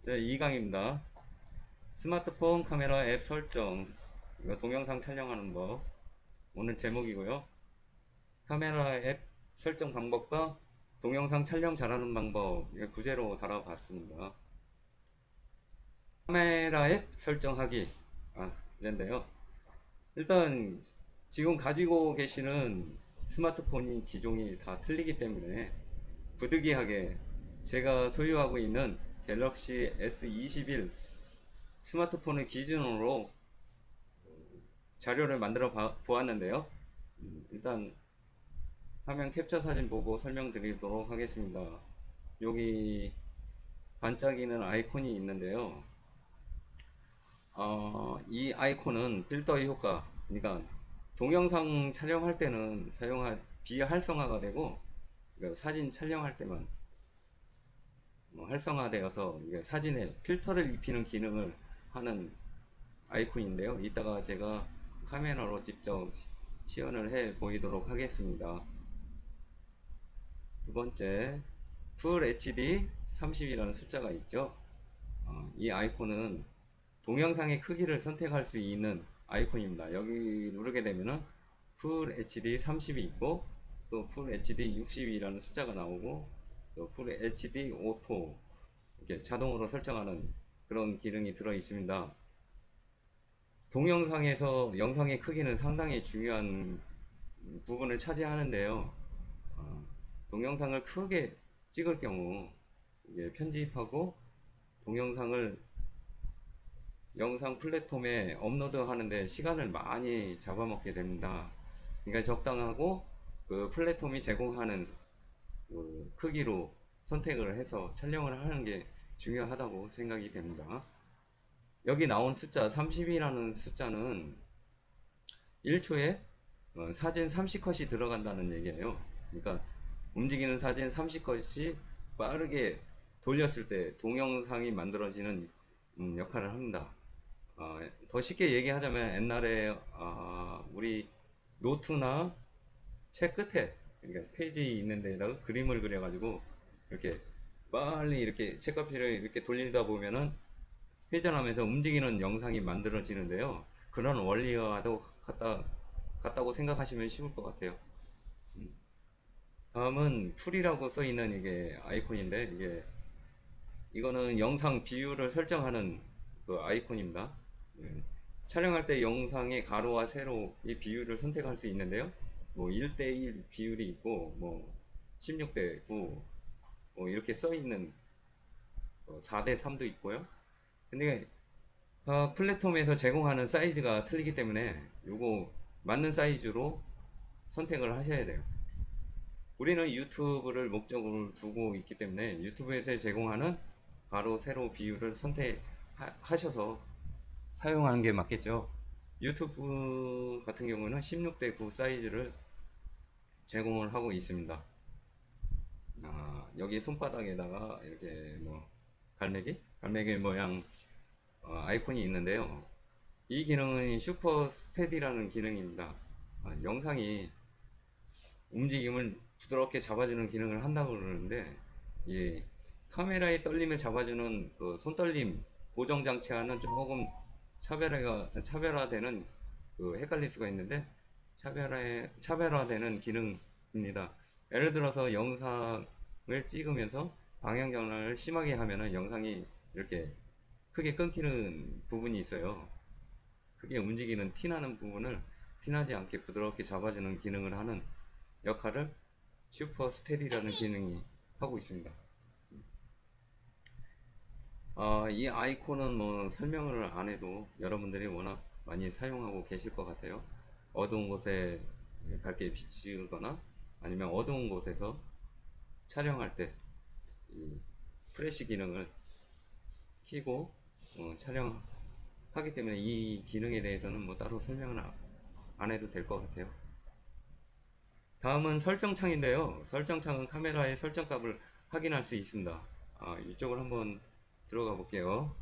이강입니다. 스마트폰 카메라 앱 설정, 이거 동영상 촬영하는 법. 오늘 제목이고요. 카메라 앱 설정 방법과 동영상 촬영 잘하는 방법, 이거 부제로 달아봤습니다. 카메라 앱 설정하기. 이런데요. 일단 지금 가지고 계시는 스마트폰이 기종이 다 틀리기 때문에 부득이하게 제가 소유하고 있는 갤럭시 S21 스마트폰을 기준으로 자료를 만들어 보았는데요. 일단 화면 캡처 사진 보고 설명드리도록 하겠습니다. 여기 반짝이는 아이콘이 있는데요. 이 아이콘은 필터의 효과, 그러니까 동영상 촬영할 때는 비활성화가 되고 사진 촬영할 때만 활성화되어서 사진에 필터를 입히는 기능을 하는 아이콘인데요. 이따가 제가 카메라로 직접 시연을 해 보이도록 하겠습니다. 두 번째, Full HD 30이라는 숫자가 있죠. 이 아이콘은 동영상의 크기를 선택할 수 있는 아이콘입니다. 여기 누르게 되면은 Full HD 30이 있고 또 Full HD 60이라는 숫자가 나오고 또 Full HD 오토 이렇게 자동으로 설정하는 그런 기능이 들어 있습니다. 동영상에서 영상의 크기는 상당히 중요한 부분을 차지하는데요. 동영상을 크게 찍을 경우 이게 편집하고 동영상을 영상 플랫폼에 업로드 하는데 시간을 많이 잡아먹게 됩니다. 그러니까 적당하고 그 플랫폼이 제공하는 그 크기로 선택을 해서 촬영을 하는 게 중요하다고 생각이 됩니다. 여기 나온 숫자 30이라는 숫자는 1초에 사진 30컷이 들어간다는 얘기예요. 그러니까 움직이는 사진 30컷이 빠르게 돌렸을 때 동영상이 만들어지는 역할을 합니다. 더 쉽게 얘기하자면 옛날에 우리 노트나 책 끝에 그러니까 페이지 있는 데다가 그림을 그려가지고 이렇게 빨리 이렇게 책가피를 이렇게 돌리다 보면은 회전하면서 움직이는 영상이 만들어지는데요. 그런 원리와도 같다고 생각하시면 쉬울 것 같아요. 다음은 풀이라고 써 있는 이게 아이콘인데 이거는 영상 비율을 설정하는 그 아이콘입니다. 예. 촬영할 때 영상의 가로와 세로 이 비율을 선택할 수 있는데요. 뭐 1대1 비율이 있고 뭐 16대9 뭐 이렇게 써 있는 4대3도 있고요. 근데 플랫폼에서 제공하는 사이즈가 틀리기 때문에 요거 맞는 사이즈로 선택을 하셔야 돼요. 우리는 유튜브를 목적으로 두고 있기 때문에 유튜브에서 제공하는 가로, 세로 비율을 선택하셔서 사용하는 게 맞겠죠. 유튜브 같은 경우는 16대9 사이즈를 제공을 하고 있습니다. 여기 손바닥에다가 이렇게 뭐 갈매기 모양 아이콘이 있는데요. 이 기능은 슈퍼 스테디라는 기능입니다. 영상이 움직임을 부드럽게 잡아주는 기능을 한다고 그러는데 이 카메라의 떨림을 잡아주는 그 손떨림 고정 장치와는 조금 차별화되는 그 헷갈릴 수가 있는데 차별화되는 기능입니다. 예를 들어서 영상을 찍으면서 방향 전환을 심하게 하면은 영상이 이렇게 크게 끊기는 부분이 있어요. 크게 움직이는 티나는 부분을 티나지 않게 부드럽게 잡아주는 기능을 하는 역할을 슈퍼 스테디라는 기능이 하고 있습니다. 이 아이콘은 뭐 설명을 안 해도 여러분들이 워낙 많이 사용하고 계실 것 같아요. 어두운 곳에 밝게 비추거나 아니면 어두운 곳에서 촬영할 때 이 프레시 기능을 켜고 촬영하기 때문에 이 기능에 대해서는 뭐 따로 설명을 안 해도 될 것 같아요. 다음은 설정창인데요. 설정창은 카메라의 설정값을 확인할 수 있습니다. 이쪽을 한번 들어가 볼게요.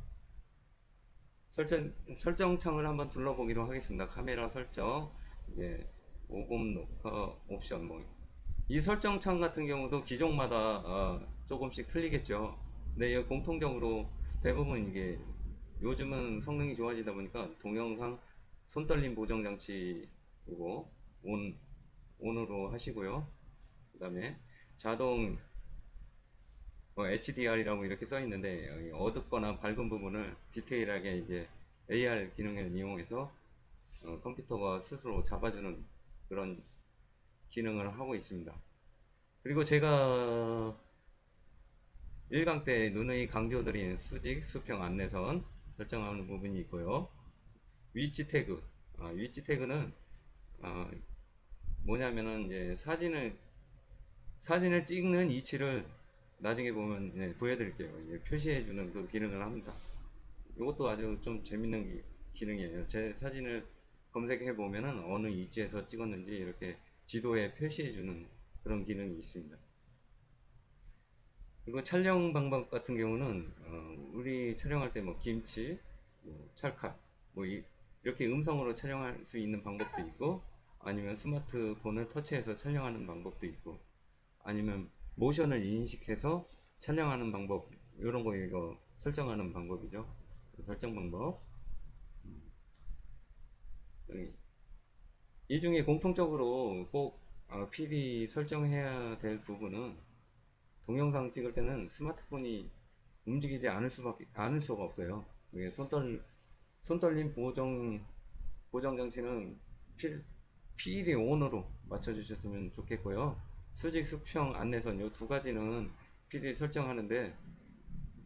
설정창을 한번 둘러보기로 하겠습니다. 카메라 설정, 이게 오금 녹화 옵션 이 설정창 같은 경우도 기종마다 조금씩 틀리겠죠. 근데 공통적으로 대부분 이게 요즘은 성능이 좋아지다 보니까 동영상 손떨림 보정 장치이고 온으로 하시고요. 그 다음에 자동 HDR이라고 이렇게 써 있는데 어둡거나 밝은 부분을 디테일하게 이제 AR 기능을 이용해서 컴퓨터가 스스로 잡아주는 그런 기능을 하고 있습니다. 그리고 제가 1강 때 누누이 강조드린 수직, 수평, 안내선 설정하는 부분이 있고요. 위치 태그, 위치 태그는 어, 뭐냐면은 이제 사진을 찍는 위치를 나중에 보면 보여드릴게요. 표시해주는 그 기능을 합니다. 이것도 아주 좀 재밌는 기능이에요. 제 사진을 검색해 보면은 어느 위치에서 찍었는지 이렇게 지도에 표시해주는 그런 기능이 있습니다. 그리고 촬영 방법 같은 경우는 우리 촬영할 때 뭐 김치, 뭐 찰칵, 뭐 이렇게 음성으로 촬영할 수 있는 방법도 있고, 아니면 스마트폰을 터치해서 촬영하는 방법도 있고, 아니면 모션을 인식해서 촬영하는 방법, 이런 거 이거 설정하는 방법이죠. 설정 방법. 이 중에 공통적으로 꼭 PD 설정해야 될 부분은 동영상 찍을 때는 스마트폰이 움직이지 않을 수가 없어요. 이게 손떨림 보정 장치는 필히 온으로 맞춰주셨으면 좋겠고요. 수직, 수평, 안내선 이 두 가지는 필히 설정하는데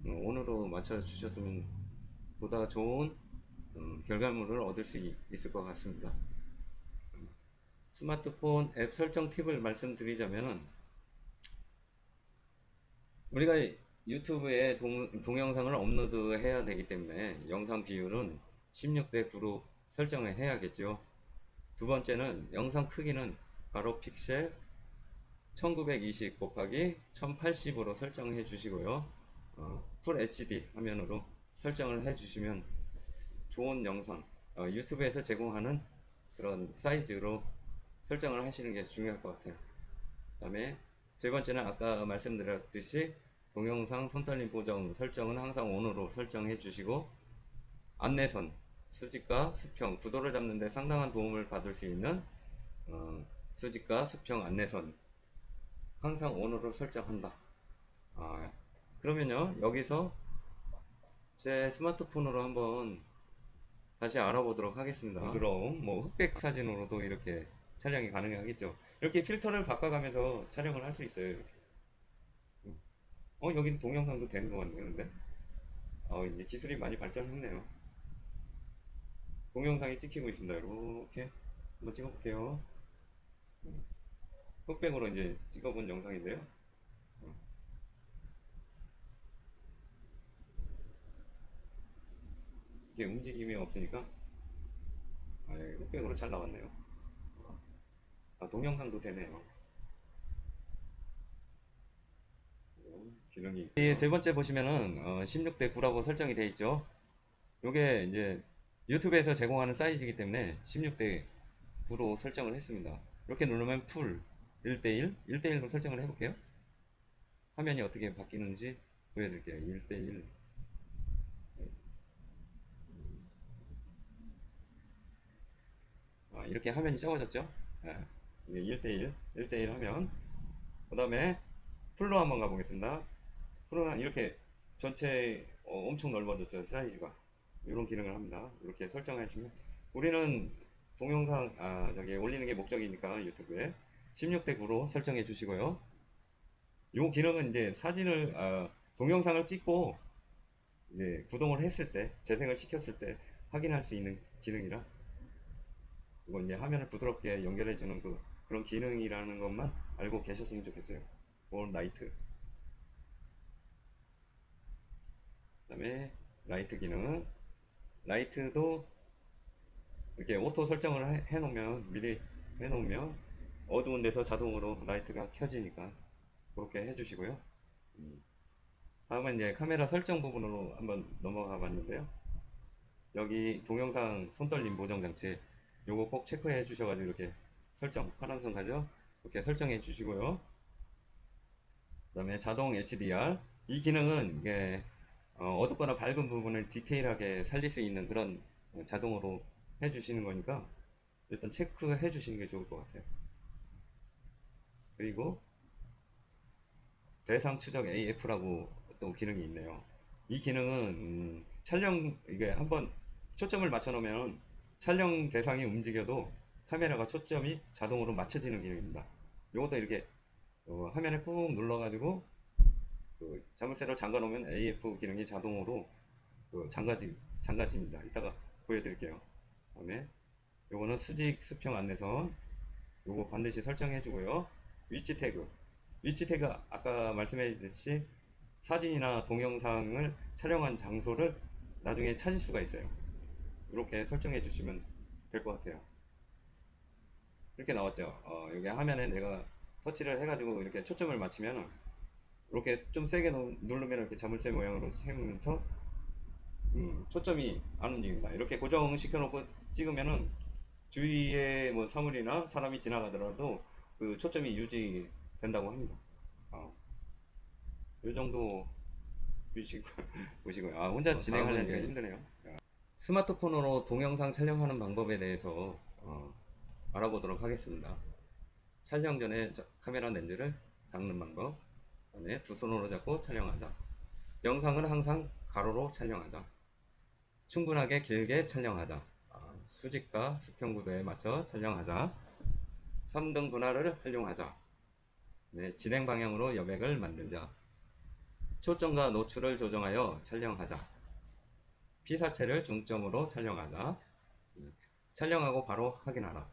온으로 맞춰주셨으면 보다 좋은 결과물을 얻을 수 있을 것 같습니다. 스마트폰 앱 설정 팁을 말씀드리자면 우리가 유튜브에 동영상을 업로드 해야 되기 때문에 영상 비율은 16대 9로 설정을 해야겠죠. 두 번째는 영상 크기는 가로 픽셀 1920 곱하기 1080으로 설정해 주시고요. 풀 HD 화면으로 설정을 해 주시면 좋은 영상, 유튜브에서 제공하는 그런 사이즈로 설정을 하시는 게 중요할 것 같아요. 그 다음에 세 번째는 아까 말씀드렸듯이 동영상 손떨림 보정 설정은 항상 온으로 설정해 주시고, 안내선 수직과 수평 구도를 잡는 데 상당한 도움을 받을 수 있는 수직과 수평 안내선 항상 온으로 설정한다. 그러면요, 여기서 제 스마트폰으로 한번 다시 알아보도록 하겠습니다. 부드러움, 뭐 흑백 사진으로도 이렇게 촬영이 가능하겠죠. 이렇게 필터를 바꿔가면서 촬영을 할 수 있어요. 이렇게. 여기 동영상도 되는 것 같네요. 근데 이제 기술이 많이 발전했네요. 동영상이 찍히고 있습니다. 이렇게 한번 찍어볼게요. 흑백으로 이제 찍어본 영상인데요. 이게 움직임이 없으니까 흑백으로 잘 나왔네요. 동영상도 되네요. 기능이. 세 번째 보시면은 16대 9라고 설정이 되어 있죠. 요게 이제 유튜브에서 제공하는 사이즈이기 때문에 16대 9로 설정을 했습니다. 이렇게 누르면 풀 1대1, 1대1로 설정을 해볼게요. 화면이 어떻게 바뀌는지 보여드릴게요. 1대1. 이렇게 화면이 적어졌죠. 1대1, 1대1 하면, 그 다음에 풀로 한번 가보겠습니다. 풀로는 이렇게 전체 엄청 넓어졌죠. 사이즈가. 이런 기능을 합니다. 이렇게 설정하시면, 우리는 동영상 저기 올리는 게 목적이니까 유튜브에 16대 9로 설정해 주시고요. 이 기능은 이제 사진을 동영상을 찍고 이제 구동을 했을 때, 재생을 시켰을 때 확인할 수 있는 기능이라, 이거 이제 화면을 부드럽게 연결해 주는 그런 기능이라는 것만 알고 계셨으면 좋겠어요. 올 라이트. 그다음에 라이트 기능. 라이트도 이렇게 오토 설정을 해놓으면, 미리 해놓으면 어두운 데서 자동으로 라이트가 켜지니까 그렇게 해주시고요. 다음은 이제 카메라 설정 부분으로 한번 넘어가 봤는데요. 여기 동영상 손떨림 보정 장치, 요거 꼭 체크해 주셔가지고 이렇게 설정, 파란선 가죠? 이렇게 설정해 주시고요. 그 다음에 자동 HDR. 이 기능은 이게 어둡거나 밝은 부분을 디테일하게 살릴 수 있는 그런 자동으로 해주시는 거니까 일단 체크해 주시는 게 좋을 것 같아요. 그리고 대상 추적 AF라고 또 기능이 있네요. 이 기능은 촬영 이게 한번 초점을 맞춰 놓으면 촬영 대상이 움직여도 카메라가 초점이 자동으로 맞춰지는 기능입니다. 이것도 이렇게 화면에 꾹 눌러가지고 그 자물쇠로 잠가 놓으면 AF 기능이 자동으로 잠가집니다. 이따가 보여드릴게요. 다음에 요거는 수직 수평 안내선, 요거 반드시 설정해 주고요. 위치 태그, 위치 태그 아까 말씀해 주듯이 사진이나 동영상을 촬영한 장소를 나중에 찾을 수가 있어요. 이렇게 설정해 주시면 될 것 같아요. 이렇게 나왔죠. 여기 화면에 내가 터치를 해가지고 이렇게 초점을 맞추면 이렇게 좀 세게 누르면 이렇게 자물쇠 모양으로 세우면서 초점이 안 움직입니다. 이렇게 고정시켜 놓고 찍으면은 주위에 뭐 사물이나 사람이 지나가더라도 그 초점이 유지된다고 합니다. 이 정도 보시고요. 혼자 진행하려니까 힘드네요. 스마트폰으로 동영상 촬영하는 방법에 대해서 알아보도록 하겠습니다. 촬영 전에 카메라 렌즈를 닦는 방법, 그다음에 두 손으로 잡고 촬영하자. 영상은 항상 가로로 촬영하자. 충분하게 길게 촬영하자. 수직과 수평 구도에 맞춰 촬영하자. 3등 분할을 활용하자. 네, 진행 방향으로 여백을 만들자. 초점과 노출을 조정하여 촬영하자. 피사체를 중점으로 촬영하자. 촬영하고 바로 확인하라.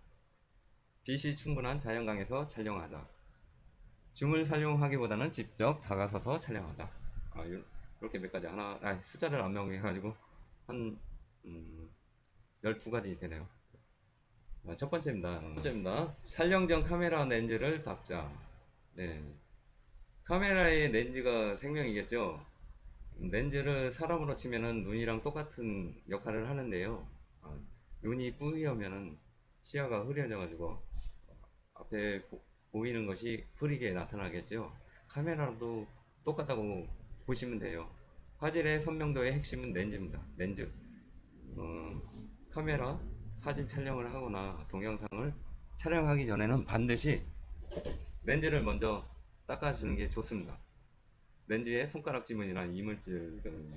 빛이 충분한 자연광에서 촬영하자. 줌을 사용하기보다는 직접 다가서서 촬영하자. 이렇게 몇 가지 숫자를 안 명해가지고 한 12가지 되네요. 첫 번째입니다. 촬영 전 카메라 렌즈를 닦자. 네. 카메라의 렌즈가 생명이겠죠. 렌즈를 사람으로 치면은 눈이랑 똑같은 역할을 하는데요. 눈이 뿌이면은 시야가 흐려져가지고 앞에 보이는 것이 흐리게 나타나겠죠. 카메라도 똑같다고 보시면 돼요. 화질의 선명도의 핵심은 렌즈입니다. 렌즈. 카메라 사진 촬영을 하거나 동영상을 촬영하기 전에는 반드시 렌즈를 먼저 닦아주는 게 좋습니다. 렌즈에 손가락 지문이나 이물질들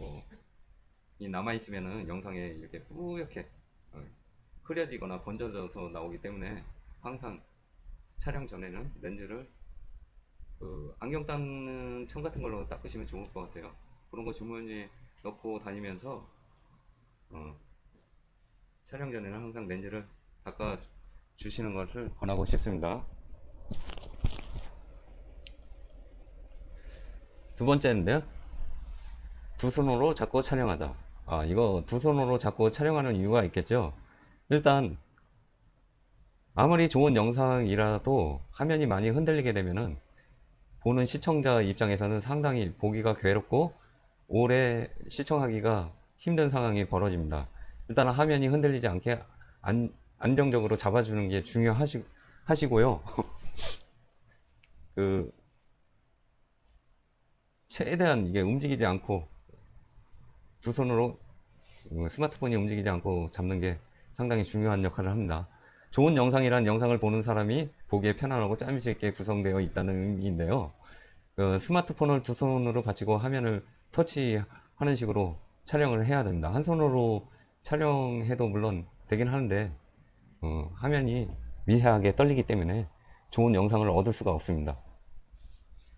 이 남아있으면은 영상에 이렇게 뿌옇게 흐려지거나 번져져서 나오기 때문에 항상 촬영 전에는 렌즈를 안경 닦는 천 같은 걸로 닦으시면 좋을 것 같아요. 그런 거 주머니에 넣고 다니면서 촬영 전에는 항상 렌즈를 닦아 주시는 것을 권하고 싶습니다. 두 번째인데요. 두 손으로 잡고 촬영하자. 이거 두 손으로 잡고 촬영하는 이유가 있겠죠. 일단 아무리 좋은 영상이라도 화면이 많이 흔들리게 되면은 보는 시청자 입장에서는 상당히 보기가 괴롭고 오래 시청하기가 힘든 상황이 벌어집니다. 일단 화면이 흔들리지 않게 안정적으로 잡아주는 게 중요하시고요. 최대한 이게 움직이지 않고 두 손으로 스마트폰이 움직이지 않고 잡는 게 상당히 중요한 역할을 합니다. 좋은 영상이란 영상을 보는 사람이 보기에 편안하고 짜임새 있게 구성되어 있다는 의미인데요. 스마트폰을 두 손으로 받치고 화면을 터치하는 식으로 촬영을 해야 됩니다. 한 손으로 촬영해도 물론 되긴 하는데 화면이 미세하게 떨리기 때문에 좋은 영상을 얻을 수가 없습니다.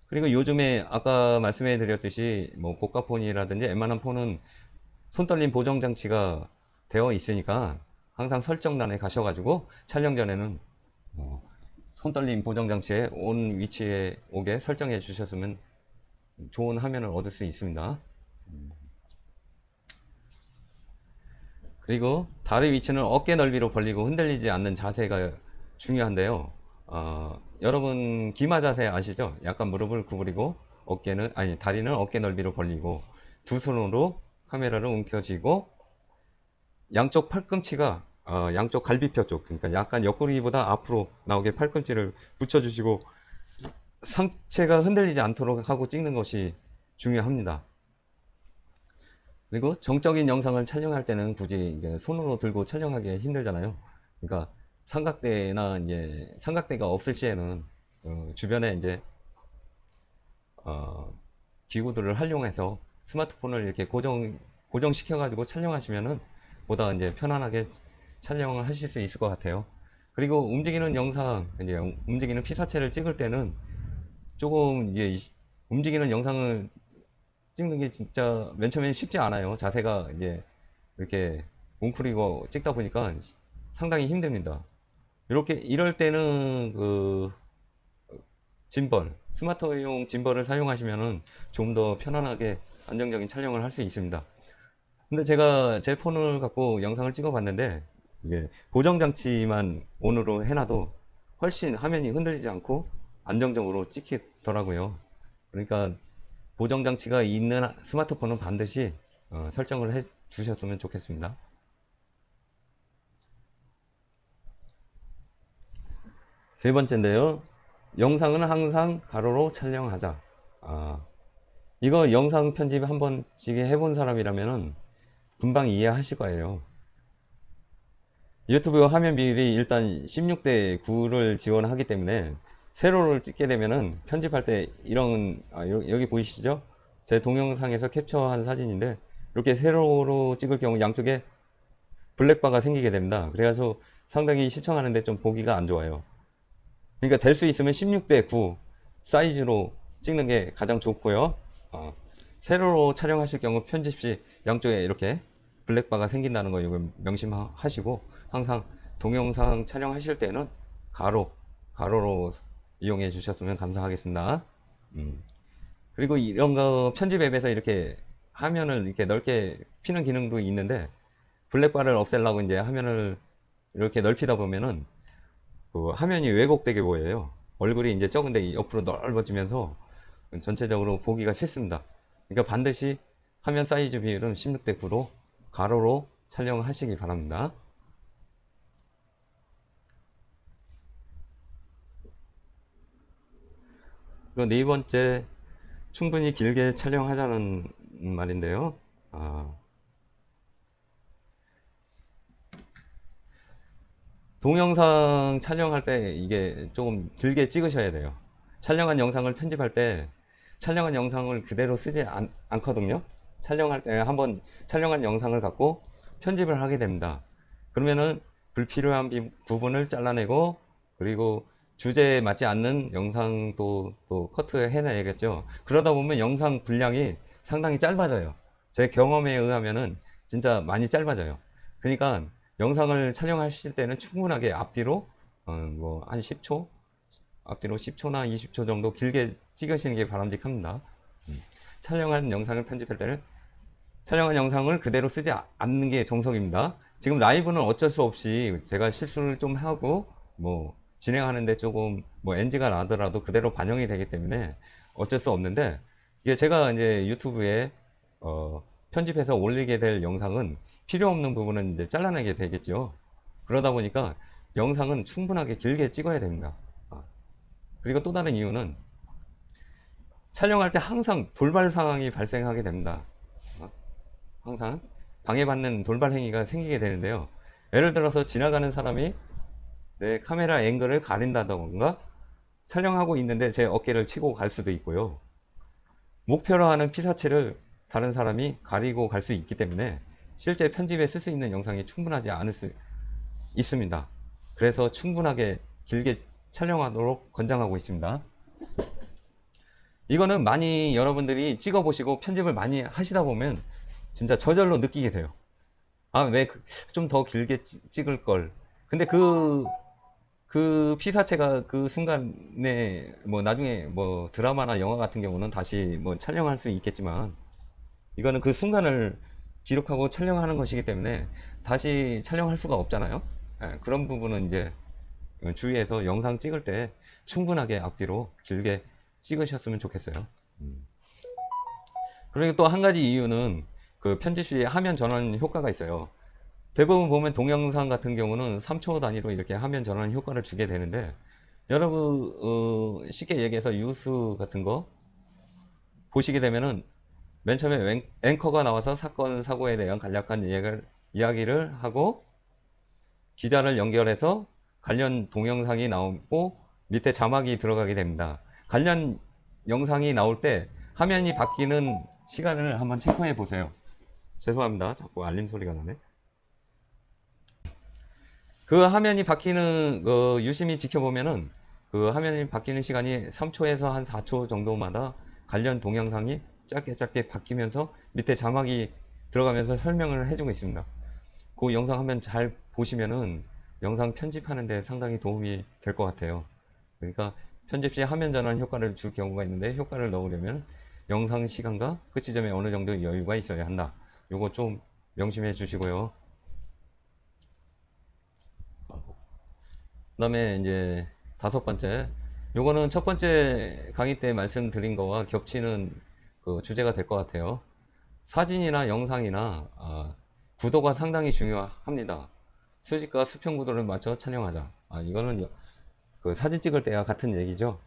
그리고 요즘에 아까 말씀해 드렸듯이 뭐 고가폰이라든지 웬만한 폰은 손떨림 보정 장치가 되어 있으니까 항상 설정란에 가셔가지고 촬영 전에는 손떨림 보정 장치에 온 위치에 오게 설정해 주셨으면 좋은 화면을 얻을 수 있습니다. 그리고 다리 위치는 어깨 넓이로 벌리고 흔들리지 않는 자세가 중요한데요. 여러분 기마 자세 아시죠? 약간 무릎을 구부리고 다리는 어깨 넓이로 벌리고 두 손으로 카메라를 움켜쥐고 양쪽 팔꿈치가 양쪽 갈비뼈 쪽, 그러니까 약간 옆구리보다 앞으로 나오게 팔꿈치를 붙여주시고 상체가 흔들리지 않도록 하고 찍는 것이 중요합니다. 그리고 정적인 영상을 촬영할 때는 굳이 이게 손으로 들고 촬영하기 힘들잖아요. 그러니까 삼각대나 이제 삼각대가 없을 시에는 주변에 이제 어, 기구들을 활용해서 스마트폰을 이렇게 고정시켜 가지고 촬영하시면은 보다 이제 편안하게 촬영을 하실 수 있을 것 같아요. 그리고 움직이는 영상, 이제 움직이는 피사체를 찍을 때는 조금 이제 움직이는 영상을 찍는 게 진짜 맨 처음엔 쉽지 않아요. 자세가 이제 이렇게 웅크리고 찍다 보니까 상당히 힘듭니다. 이렇게 이럴 때는 그 짐벌, 스마트용 짐벌을 사용하시면은 좀 더 편안하게 안정적인 촬영을 할 수 있습니다. 근데 제가 제 폰을 갖고 영상을 찍어 봤는데 이게 고정 장치만 온으로 해놔도 훨씬 화면이 흔들리지 않고 안정적으로 찍히더라고요. 그러니까 고정 장치가 있는 스마트폰은 반드시 설정을 해 주셨으면 좋겠습니다. 세 번째인데요. 영상은 항상 가로로 촬영하자. 아, 이거 영상 편집 한 번씩 해본 사람이라면은 금방 이해하실 거예요. 유튜브 화면 비율이 일단 16대 9를 지원하기 때문에 세로를 찍게 되면은 편집할 때 이런 여기 보이시죠? 제 동영상에서 캡처한 사진인데 이렇게 세로로 찍을 경우 양쪽에 블랙바가 생기게 됩니다. 그래서 상당히 시청하는데 좀 보기가 안 좋아요. 그러니까 될 수 있으면 16대 9 사이즈로 찍는 게 가장 좋고요. 세로로 촬영하실 경우 편집 시 양쪽에 이렇게 블랙바가 생긴다는 거 이거 명심하시고 항상 동영상 촬영하실 때는 가로로 이용해 주셨으면 감사하겠습니다. 그리고 이런 거 편집 앱에서 이렇게 화면을 이렇게 넓게 피는 기능도 있는데 블랙바를 없애려고 이제 화면을 이렇게 넓히다 보면은 그 화면이 왜곡되게 보여요. 얼굴이 이제 적은데 옆으로 넓어지면서 전체적으로 보기가 싫습니다. 그러니까 반드시 화면 사이즈 비율은 16대 9로 가로로 촬영하시기 바랍니다. 그리고 네 번째, 충분히 길게 촬영하자는 말인데요. 아, 동영상 촬영할 때 이게 조금 길게 찍으셔야 돼요. 촬영한 영상을 편집할 때 촬영한 영상을 그대로 쓰지 않거든요. 촬영할 때 한번 촬영한 영상을 갖고 편집을 하게 됩니다. 그러면은 불필요한 부분을 잘라내고 그리고 주제에 맞지 않는 영상도 또 커트 해내야겠죠. 그러다 보면 영상 분량이 상당히 짧아져요. 제 경험에 의하면은 진짜 많이 짧아져요. 그러니까 영상을 촬영하실 때는 충분하게 앞뒤로 뭐 한 10초 앞뒤로 10초나 20초 정도 길게 찍으시는 게 바람직합니다. 촬영한 영상을 편집할 때는 촬영한 영상을 그대로 쓰지 않는 게 정석입니다. 지금 라이브는 어쩔 수 없이 제가 실수를 좀 하고 뭐 진행하는데 조금 뭐 NG가 나더라도 그대로 반영이 되기 때문에 어쩔 수 없는데 이게 제가 이제 유튜브에 편집해서 올리게 될 영상은 필요 없는 부분은 이제 잘라내게 되겠죠. 그러다 보니까 영상은 충분하게 길게 찍어야 됩니다. 그리고 또 다른 이유는 촬영할 때 항상 돌발 상황이 발생하게 됩니다. 항상 방해받는 돌발 행위가 생기게 되는데요. 예를 들어서 지나가는 사람이 내 카메라 앵글을 가린다던가 촬영하고 있는데 제 어깨를 치고 갈 수도 있고요. 목표로 하는 피사체를 다른 사람이 가리고 갈 수 있기 때문에 실제 편집에 쓸 수 있는 영상이 충분하지 않을 수 있습니다. 그래서 충분하게 길게 촬영하도록 권장하고 있습니다. 이거는 많이 여러분들이 찍어보시고 편집을 많이 하시다 보면 진짜 저절로 느끼게 돼요. 아, 왜 좀 더 길게 찍을 걸. 근데 그 피사체가 그 순간에 뭐 나중에 뭐 드라마나 영화 같은 경우는 다시 뭐 촬영할 수 있겠지만 이거는 그 순간을 기록하고 촬영하는 것이기 때문에 다시 촬영할 수가 없잖아요. 예, 그런 부분은 이제 주의해서 영상 찍을 때 충분하게 앞뒤로 길게 찍으셨으면 좋겠어요. 그리고 또 한 가지 이유는 그 편집 시 화면 전환 효과가 있어요. 대부분 보면 동영상 같은 경우는 3초 단위로 이렇게 화면 전환 효과를 주게 되는데 여러분 쉽게 얘기해서 뉴스 같은 거 보시게 되면은 맨 처음에 앵커가 나와서 사건, 사고에 대한 간략한 이야기를 하고 기자를 연결해서 관련 동영상이 나오고 밑에 자막이 들어가게 됩니다. 관련 영상이 나올 때 화면이 바뀌는 시간을 한번 체크해 보세요. 죄송합니다. 자꾸 알림 소리가 나네. 그 화면이 바뀌는 거 유심히 지켜보면은 그 화면이 바뀌는 시간이 3초에서 한 4초 정도마다 관련 동영상이 짧게 바뀌면서 밑에 자막이 들어가면서 설명을 해주고 있습니다. 그 영상 화면 잘 보시면은 영상 편집하는 데 상당히 도움이 될 것 같아요. 그러니까 편집 시 화면 전환 효과를 줄 경우가 있는데 효과를 넣으려면 영상 시간과 끝 지점에 어느 정도 여유가 있어야 한다. 요거 좀 명심해 주시고요. 그 다음에 이제 5번째, 요거는 첫 번째 강의 때 말씀드린 거와 겹치는 그 주제가 될 것 같아요. 사진이나 영상이나 구도가 상당히 중요합니다. 수직과 수평 구도를 맞춰 촬영하자. 이거는 그 사진 찍을 때와 같은 얘기죠.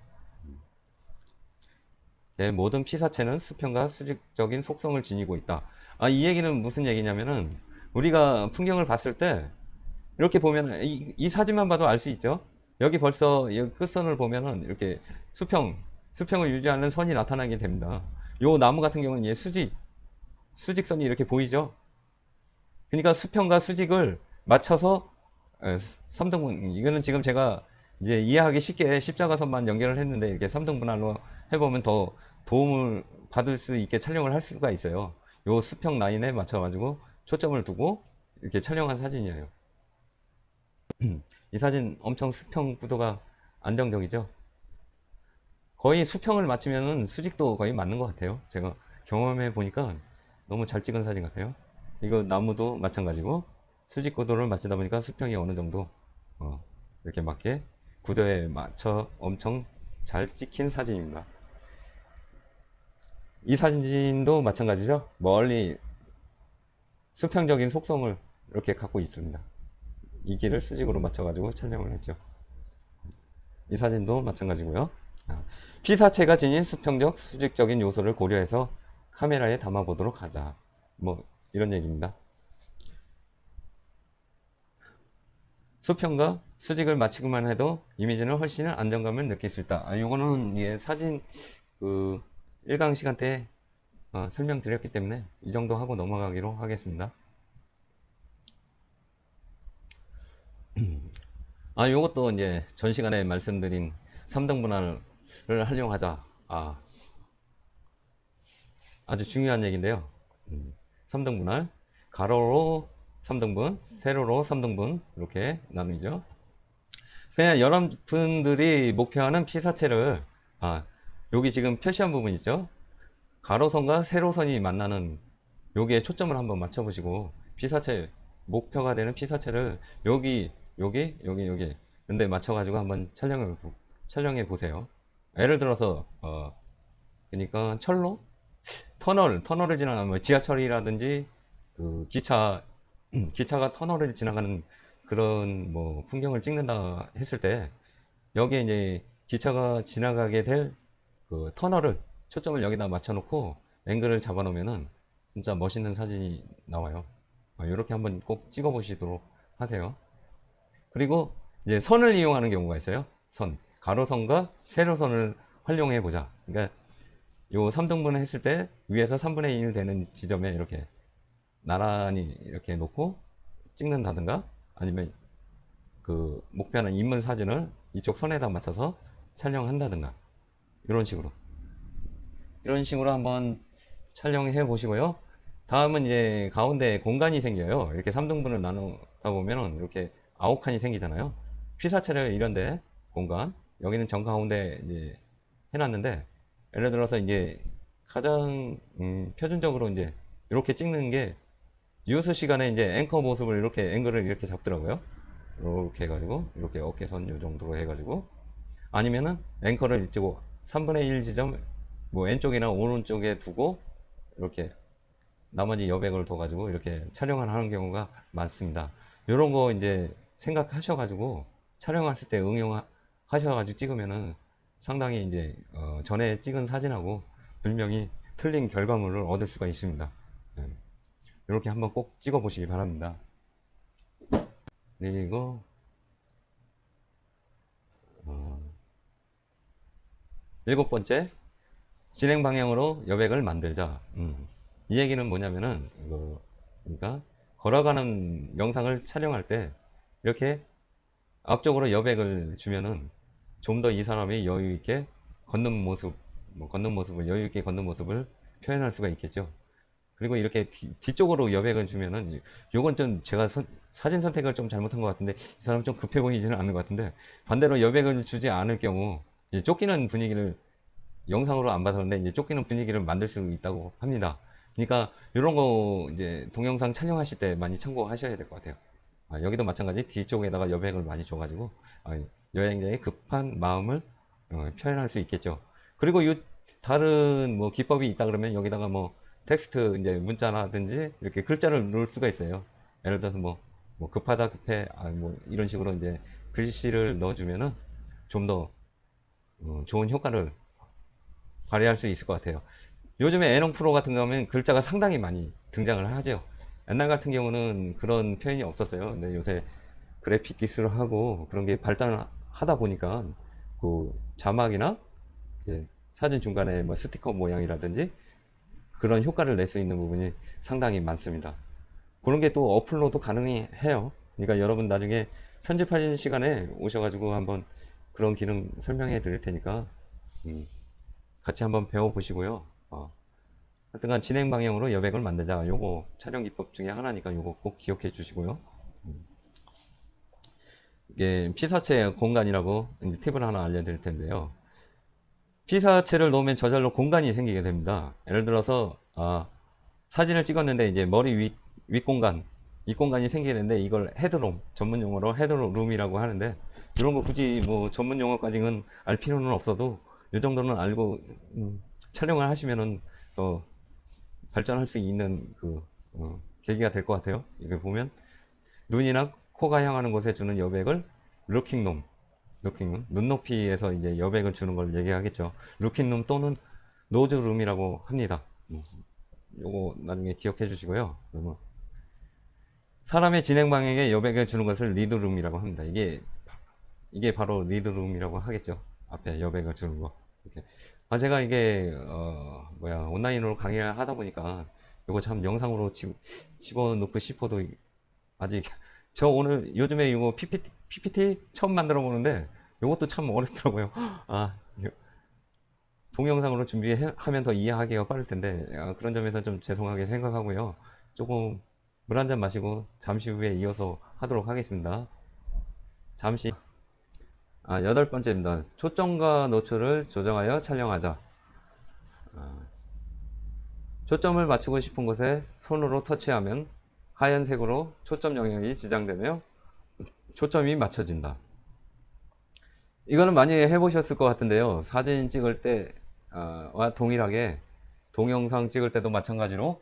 네, 모든 피사체는 수평과 수직적인 속성을 지니고 있다. 이 얘기는 무슨 얘기냐면은 우리가 풍경을 봤을 때 이렇게 보면 이 사진만 봐도 알 수 있죠. 여기 벌써 이 끝선을 보면은 이렇게 수평을 유지하는 선이 나타나게 됩니다. 요 나무 같은 경우는 얘 수직선이 이렇게 보이죠. 그러니까 수평과 수직을 맞춰서 3등분, 이거는 지금 제가 이제 이해하기 쉽게 십자가선만 연결을 했는데 이렇게 3등분할로 해보면 더 도움을 받을 수 있게 촬영을 할 수가 있어요. 요 수평 라인에 맞춰가지고 초점을 두고 이렇게 촬영한 사진이에요. 이 사진 엄청 수평 구도가 안정적이죠. 거의 수평을 맞추면은 수직도 거의 맞는 것 같아요. 제가 경험해 보니까 너무 잘 찍은 사진 같아요. 이거 나무도 마찬가지고 수직 구도를 맞추다 보니까 수평이 어느 정도 이렇게 맞게 구도에 맞춰 엄청 잘 찍힌 사진입니다. 이 사진도 마찬가지죠. 멀리 수평적인 속성을 이렇게 갖고 있습니다. 이 길을 수직으로 맞춰가지고 촬영을 했죠. 이 사진도 마찬가지고요. 피사체가 지닌 수평적, 수직적인 요소를 고려해서 카메라에 담아보도록 하자. 뭐 이런 얘기입니다. 수평과 수직을 맞추기만 해도 이미지는 훨씬 안정감을 느낄 수 있다. 요거는 예, 사진 그 1강 시간 때 설명드렸기 때문에 이 정도 하고 넘어가기로 하겠습니다. 요것도 이제 전 시간에 말씀드린 3등분할을 활용하자. 아주 중요한 얘기인데요. 3등분할, 가로로 3등분, 세로로 3등분 이렇게 나누죠. 그냥 여러분들이 목표하는 피사체를 여기 지금 표시한 부분 있죠. 가로선과 세로선이 만나는 여기에 초점을 한번 맞춰보시고 피사체 목표가 되는 피사체를 여기 근데 맞춰가지고 한번 촬영해 보세요. 예를 들어서 그러니까 터널을 지나가는 뭐 지하철이라든지 그 기차가 터널을 지나가는 그런 뭐 풍경을 찍는다 했을 때 여기에 이제 기차가 지나가게 될 그 터널을 초점을 여기다 맞춰놓고 앵글을 잡아놓으면은 진짜 멋있는 사진이 나와요. 이렇게 한번 꼭 찍어보시도록 하세요. 그리고 이제 선을 이용하는 경우가 있어요. 가로선과 세로선을 활용해 보자. 그러니까 요 3등분을 했을 때 위에서 3분의 1 되는 지점에 이렇게 나란히 이렇게 놓고 찍는다든가 아니면 그 목표하는 인물 사진을 이쪽 선에다 맞춰서 촬영한다든가 이런 식으로 한번 촬영해 보시고요. 다음은 이제 가운데 공간이 생겨요. 이렇게 3등분을 나누다 보면은 이렇게 9칸이 생기잖아요. 피사체를 이런데 공간 여기는 정가운데 이제 해놨는데 예를 들어서 이제 가장 표준적으로 이제 이렇게 찍는 게 뉴스 시간에 이제 앵커 모습을 이렇게 앵글을 이렇게 잡더라고요. 이렇게 해가지고 이렇게 어깨선 요 정도로 해가지고 아니면은 앵커를 이쪽 3분의 1 지점 뭐 왼쪽이나 오른쪽에 두고 이렇게 나머지 여백을 둬가지고 이렇게 촬영을 하는 경우가 많습니다. 이런 거 이제 생각하셔가지고 촬영하실 때 응용하셔가지고 찍으면은 상당히 이제 전에 찍은 사진하고 분명히 틀린 결과물을 얻을 수가 있습니다. 이렇게 한번 꼭 찍어 보시기 바랍니다. 그리고 일곱 번째, 진행 방향으로 여백을 만들자. 이 얘기는 뭐냐면은 그러니까 걸어가는 영상을 촬영할 때 이렇게 앞쪽으로 여백을 주면은 좀 더 이 사람이 여유 있게 걷는 모습, 걷는 모습을 여유 있게 걷는 모습을 표현할 수가 있겠죠. 그리고 이렇게 뒤쪽으로 여백을 주면은 요건 좀 제가 사진 선택을 좀 잘못한 것 같은데 이 사람 좀 급해 보이지는 않는 것 같은데 반대로 여백을 주지 않을 경우 이제 쫓기는 분위기를 영상으로 안 봐서 그런데 이제 쫓기는 분위기를 만들 수 있다고 합니다. 그러니까 이런 거 이제 동영상 촬영하실 때 많이 참고하셔야 될 것 같아요. 여기도 마찬가지 뒤쪽에다가 여백을 많이 줘가지고 여행자의 급한 마음을 표현할 수 있겠죠. 그리고 다른 뭐 기법이 있다 그러면 여기다가 뭐 텍스트 이제 문자라든지 이렇게 글자를 넣을 수가 있어요. 예를 들어서 뭐 급하다 급해 뭐 이런 식으로 이제 글씨를 넣어주면은 좀 더 좋은 효과를 발휘할 수 있을 것 같아요. 요즘에 애농 프로 같은 경우는 글자가 상당히 많이 등장을 하죠. 옛날 같은 경우는 그런 표현이 없었어요. 근데 요새 그래픽 기술을 하고 그런 게 발달을 하다 보니까 그 자막이나 사진 중간에 뭐 스티커 모양이라든지 그런 효과를 낼 수 있는 부분이 상당히 많습니다. 그런 게 또 어플로도 가능해요. 그러니까 여러분 나중에 편집하시는 시간에 오셔가지고 한번 그런 기능 설명해 드릴 테니까 같이 한번 배워보시고요. 하여튼간 진행 방향으로 여백을 만들자. 요거 촬영 기법 중에 하나니까 요거 꼭 기억해 주시고요. 이게 피사체 공간이라고 팁을 하나 알려드릴 텐데요. 피사체를 놓으면 저절로 공간이 생기게 됩니다. 예를 들어서 사진을 찍었는데 이제 머리 윗 공간, 이 공간이 생기게 되는데 이걸 헤드룸, 전문 용어로 헤드룸이라고 하는데 이런 거 굳이 뭐 전문 용어까지는 알 필요는 없어도 이 정도는 알고 촬영을 하시면은 더 발전할 수 있는 계기가 될 것 같아요. 이거 보면 눈이나 코가 향하는 곳에 주는 여백을 루킹룸, 눈높이에서 이제 여백을 주는 걸 얘기하겠죠. 루킹룸 또는 노즈룸이라고 합니다. 요거 나중에 기억해 주시고요. 그러면 사람의 진행 방향에 여백을 주는 것을 리드룸이라고 합니다. 이게 바로 리드룸이라고 하겠죠. 앞에 여백을 주는 거. 이렇게. 제가 이게 온라인으로 강의를 하다 보니까 이거 참 영상으로 집어넣고 싶어도 아직 저 오늘 요즘에 이거 PPT 처음 만들어 보는데 이것도 참 어렵더라고요. 동영상으로 준비하면 더 이해하기가 빠를 텐데 그런 점에서 좀 죄송하게 생각하고요. 조금 물 한 잔 마시고 잠시 후에 이어서 하도록 하겠습니다. 잠시. 여덟 번째입니다. 초점과 노출을 조정하여 촬영하자. 초점을 맞추고 싶은 곳에 손으로 터치하면 하얀색으로 초점 영역이 지정되며 초점이 맞춰진다. 이거는 많이 해보셨을 것 같은데요. 사진 찍을 때와 동일하게 동영상 찍을 때도 마찬가지로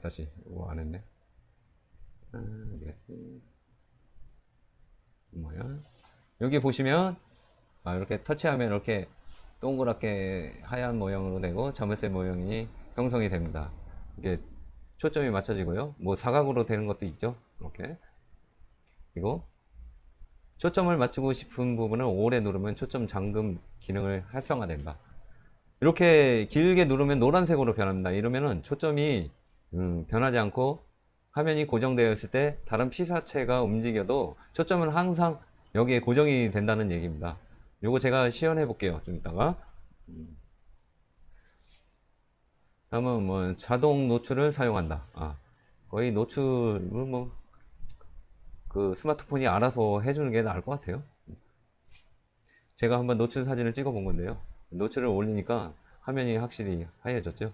다시 이거 안 했네. 뭐야? 여기 보시면 이렇게 터치하면 이렇게 동그랗게 하얀 모양으로 되고 자물쇠 모양이 형성이 됩니다. 이게 초점이 맞춰지고요. 뭐 사각으로 되는 것도 있죠. 이렇게. 그리고 초점을 맞추고 싶은 부분을 오래 누르면 초점 잠금 기능을 활성화된다. 이렇게 길게 누르면 노란색으로 변합니다. 이러면은 초점이 변하지 않고 화면이 고정되어 있을 때 다른 피사체가 움직여도 초점은 항상 여기에 고정이 된다는 얘기입니다. 요거 제가 시연해 볼게요. 좀 이따가. 다음은 뭐 자동 노출을 사용한다. 거의 노출을 그 스마트폰이 알아서 해주는 게 나을 것 같아요. 제가 한번 노출 사진을 찍어 본 건데요. 노출을 올리니까 화면이 확실히 하얘졌죠.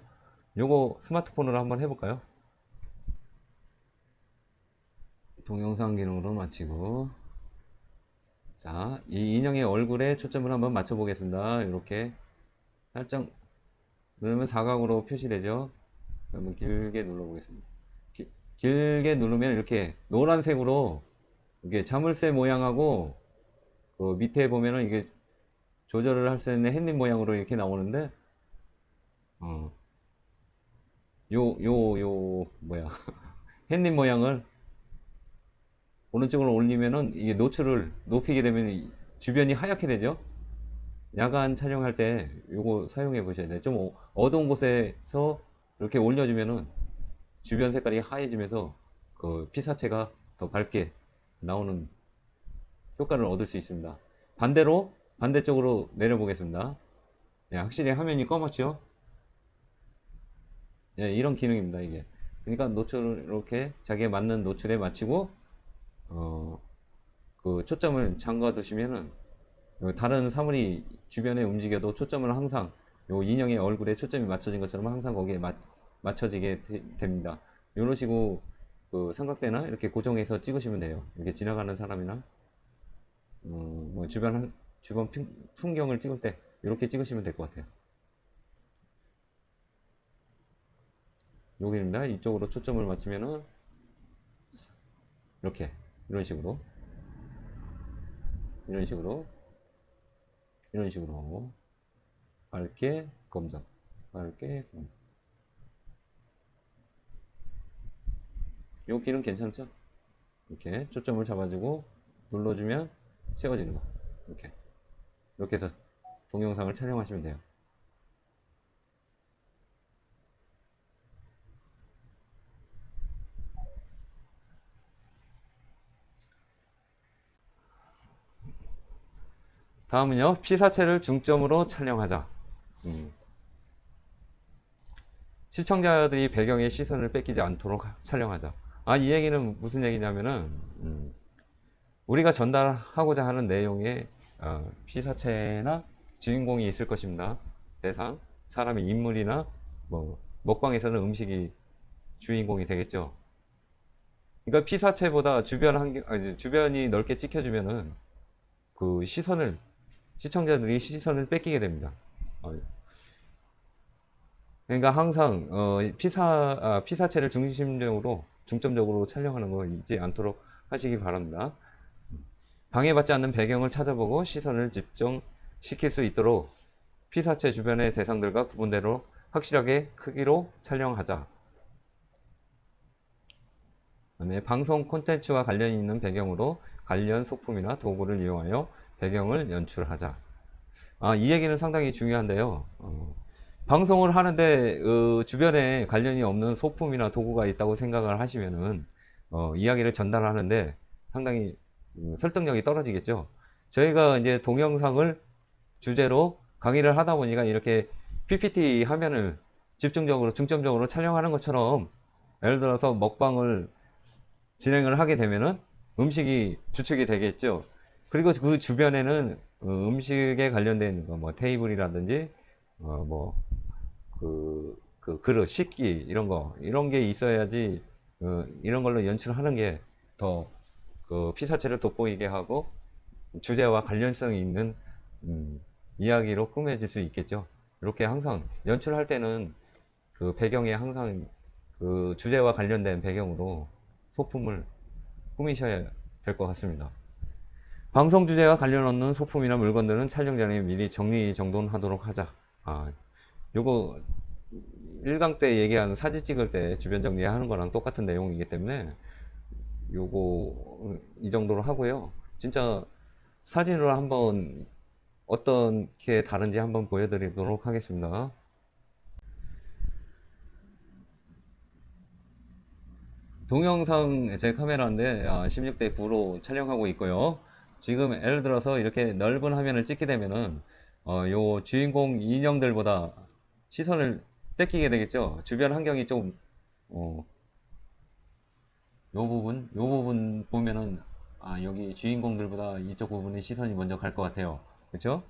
요거 스마트폰으로 한번 해볼까요? 동영상 기능으로 마치고, 자, 이 인형의 얼굴에 초점을 한번 맞춰 보겠습니다. 이렇게 살짝 누르면 사각으로 표시되죠. 한번 길게 눌러 보겠습니다. 길게 누르면 이렇게 노란색으로 이게 자물쇠 모양하고 그 밑에 보면은 이게 조절을 할 수 있는 핸드 모양으로 이렇게 나오는데 어, 뭐야. 햇님 모양을 오른쪽으로 올리면은 이게 노출을 높이게 되면 주변이 하얗게 되죠. 야간 촬영할 때 요거 사용해 보셔야 돼요. 좀 어두운 곳에서 이렇게 올려주면은 주변 색깔이 하얘지면서 그 피사체가 더 밝게 나오는 효과를 얻을 수 있습니다. 반대로 반대쪽으로 내려보겠습니다. 예, 확실히 화면이 검었죠? 예, 이런 기능입니다, 이게. 그러니까 노출을 이렇게 자기에 맞는 노출에 맞추고 어, 그 초점을 잠가 두시면은 다른 사물이 주변에 움직여도 초점을 항상 요 인형의 얼굴에 초점이 맞춰진 것처럼 항상 거기에 맞춰지게 됩니다. 이런 식으로 그 삼각대나 이렇게 고정해서 찍으시면 돼요. 이렇게 지나가는 사람이나 뭐 주변 풍경을 찍을 때 이렇게 찍으시면 될 것 같아요. 여기입니다. 이쪽으로 초점을 맞추면은 이렇게 이런 식으로 이런 식으로 이런 식으로 밝게 검정 밝게 검정. 요 길은 괜찮죠? 이렇게 초점을 잡아주고 눌러주면 채워지는 거. 이렇게 해서 동영상을 촬영하시면 돼요. 다음은요, 피사체를 중점으로 촬영하자. 시청자들이 배경의 시선을 뺏기지 않도록 촬영하자. 아, 이 얘기는 무슨 얘기냐면은, 우리가 전달하고자 하는 내용에 피사체나 주인공이 있을 것입니다. 대상, 사람의 인물이나 뭐 먹방에서는 음식이 주인공이 되겠죠. 그러니까 피사체보다 주변이 넓게 찍혀주면은 그 시청자들이 시선을 뺏기게 됩니다. 그러니까 항상 피사체를 중점적으로 촬영하는 거 잊지 않도록 하시기 바랍니다. 방해받지 않는 배경을 찾아보고 시선을 집중시킬 수 있도록 피사체 주변의 대상들과 구분대로 확실하게 크기로 촬영하자. 그다음에 방송 콘텐츠와 관련이 있는 배경으로 관련 소품이나 도구를 이용하여 배경을 연출하자. 이 얘기는 상당히 중요한데요. 방송을 하는데 주변에 관련이 없는 소품이나 도구가 있다고 생각을 하시면은 이야기를 전달하는데 상당히 설득력이 떨어지겠죠. 저희가 이제 동영상을 주제로 강의를 하다 보니까 이렇게 PPT 화면을 중점적으로 촬영하는 것처럼 예를 들어서 먹방을 진행을 하게 되면은 음식이 주축이 되겠죠. 그리고 그 주변에는 음식에 관련된 뭐 테이블이라든지 그 그릇, 식기 이런 게 있어야지 이런 걸로 연출하는 게 더 그 피사체를 돋보이게 하고 주제와 관련성이 있는 이야기로 꾸며질 수 있겠죠. 이렇게 항상 연출할 때는 그 배경에 항상 그 주제와 관련된 배경으로 소품을 꾸미셔야 될 것 같습니다. 방송 주제와 관련 없는 소품이나 물건들은 촬영 전에 미리 정리정돈하도록 하자. 요거 1강 때 얘기하는 사진 찍을 때 주변 정리하는 거랑 똑같은 내용이기 때문에 요거 이 정도로 하고요. 진짜 사진으로 한번 어떻게 다른지 한번 보여드리도록 하겠습니다. 동영상 제 카메라인데 16대 9로 촬영하고 있고요. 지금 예를 들어서 이렇게 넓은 화면을 찍게 되면은 요 주인공 인형들보다 시선을 뺏기게 되겠죠. 주변 환경이 좀 요 부분 보면은 여기 주인공들보다 이쪽 부분에 시선이 먼저 갈 것 같아요. 그렇죠?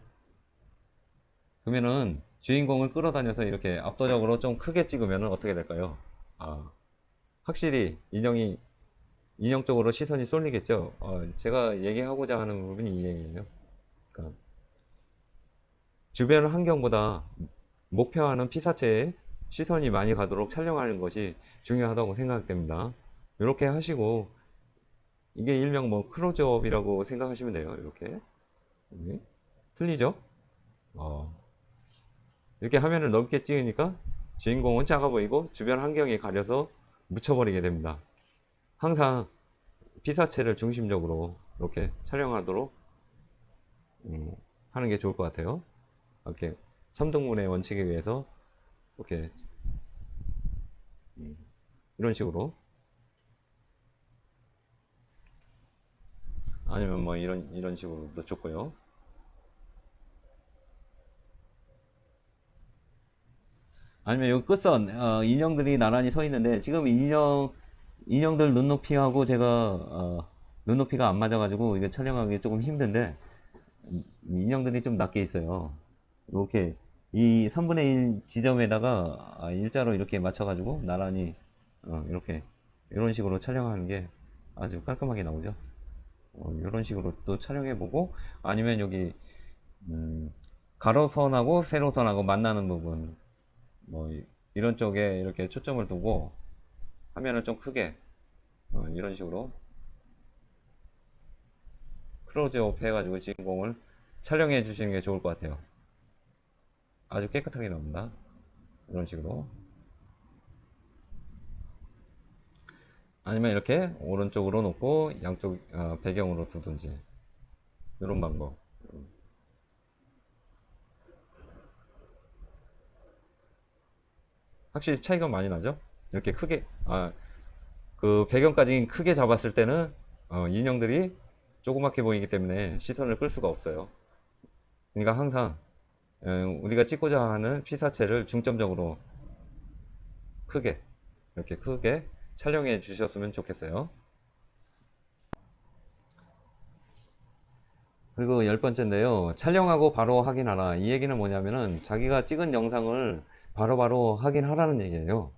그러면은 주인공을 끌어다녀서 이렇게 압도적으로 좀 크게 찍으면은 어떻게 될까요? 확실히 인형 쪽으로 시선이 쏠리겠죠. 제가 얘기하고자 하는 부분이 이 얘기예요. 그러니까 주변 환경보다 목표하는 피사체에 시선이 많이 가도록 촬영하는 것이 중요하다고 생각됩니다. 이렇게 하시고 이게 일명 뭐 클로즈업이라고 생각하시면 돼요. 이렇게 틀리죠? 이렇게 화면을 넓게 찍으니까 주인공은 작아 보이고 주변 환경이 가려서 묻혀버리게 됩니다. 항상 피사체를 중심적으로 이렇게 촬영하도록 하는 게 좋을 것 같아요. 이렇게 삼등분의 원칙에 의해서 이렇게 이런 식으로, 아니면 뭐 이런 식으로도 좋고요. 아니면 요 끝선 인형들이 나란히 서 있는데, 지금 인형들 눈높이하고 제가 눈높이가 안 맞아가지고 이게 촬영하기 조금 힘든데, 인형들이 좀 낮게 있어요. 이렇게 이 3분의 1 지점에다가 일자로 이렇게 맞춰가지고 나란히 이렇게 이런 식으로 촬영하는 게 아주 깔끔하게 나오죠. 이런 식으로 또 촬영해보고, 아니면 여기 가로선하고 세로선하고 만나는 부분, 뭐 이런 쪽에 이렇게 초점을 두고 화면을 좀 크게 이런 식으로 클로즈업 해가지고 주인공을 촬영해 주시는 게 좋을 것 같아요. 아주 깨끗하게 나옵니다. 이런 식으로. 아니면 이렇게 오른쪽으로 놓고 양쪽 배경으로 두든지, 이런 방법. 확실히 차이가 많이 나죠? 이렇게 크게 그 배경까지 크게 잡았을 때는 인형들이 조그맣게 보이기 때문에 시선을 끌 수가 없어요. 그러니까 항상 우리가 찍고자 하는 피사체를 중점적으로 크게, 이렇게 크게 촬영해 주셨으면 좋겠어요. 그리고 10번째인데요. 촬영하고 바로 확인하라. 이 얘기는 뭐냐면은 자기가 찍은 영상을 바로바로 확인하라는 얘기예요.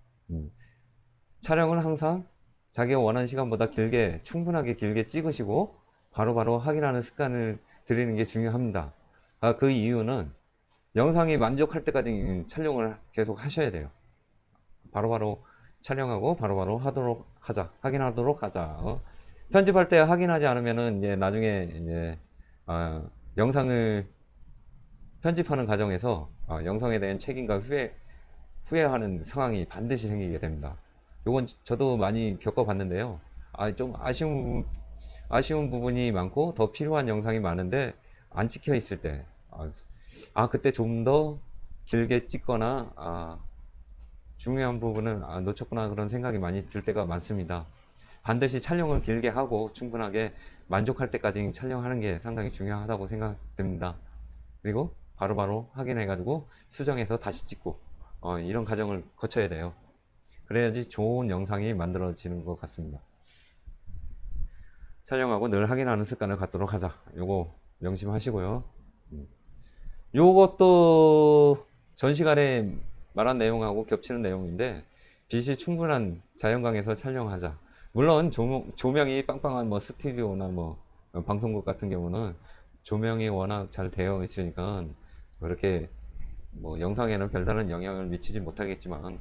촬영을 항상 자기가 원하는 시간보다 길게, 충분하게 길게 찍으시고 바로바로 확인하는 습관을 들이는 게 중요합니다. 그 이유는 영상이 만족할 때까지 촬영을 계속 하셔야 돼요. 바로바로 촬영하고 바로바로 확인하도록 하자. 편집할 때 확인하지 않으면은 이제 나중에 이제 영상을 편집하는 과정에서 영상에 대한 책임과 후회하는 상황이 반드시 생기게 됩니다. 요건 저도 많이 겪어봤는데요. 좀 아쉬운 부분이 많고 더 필요한 영상이 많은데 안 찍혀 있을 때, 그때 좀 더 길게 찍거나, 중요한 부분은 놓쳤구나, 그런 생각이 많이 들 때가 많습니다. 반드시 촬영을 길게 하고 충분하게 만족할 때까지 촬영하는 게 상당히 중요하다고 생각됩니다. 그리고 바로바로 확인해가지고 수정해서 다시 찍고 이런 과정을 거쳐야 돼요. 그래야지 좋은 영상이 만들어지는 것 같습니다. 촬영하고 늘 확인하는 습관을 갖도록 하자. 요거 명심하시고요. 요것도 전 시간에 말한 내용하고 겹치는 내용인데, 빛이 충분한 자연광에서 촬영하자. 물론 조명이 빵빵한 뭐 스튜디오나 뭐 방송국 같은 경우는 조명이 워낙 잘 되어 있으니까 그렇게 뭐 영상에는 별다른 영향을 미치지 못하겠지만,